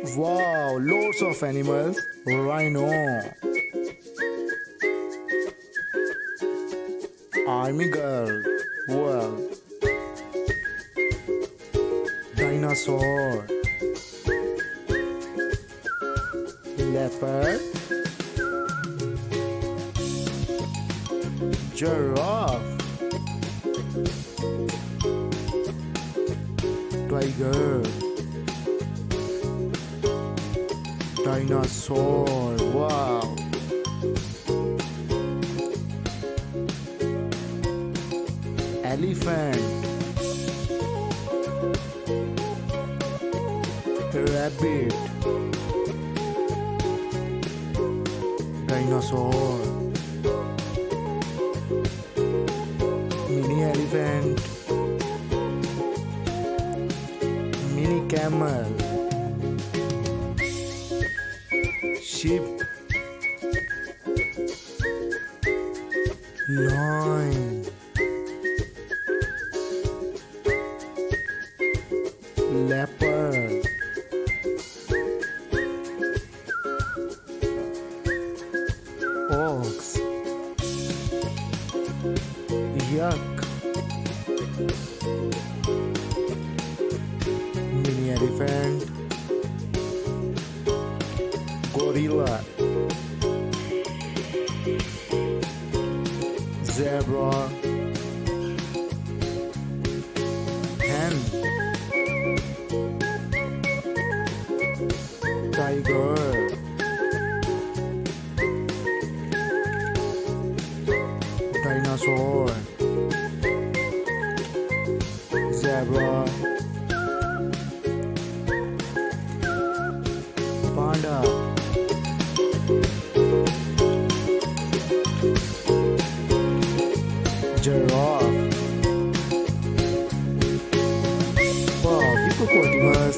Wow, loads of animals. Rhino, army girl, well, dinosaur, leopard, giraffe, tiger, dinosaur, wow. Elephant, rabbit, dinosaur, mini elephant, mini camel, sheep, lion, leopard, ox, yak, mini elephant, gorilla, zebra, hen, tiger, dinosaur, zebra, panda, giraffe, wow, hippopotamus,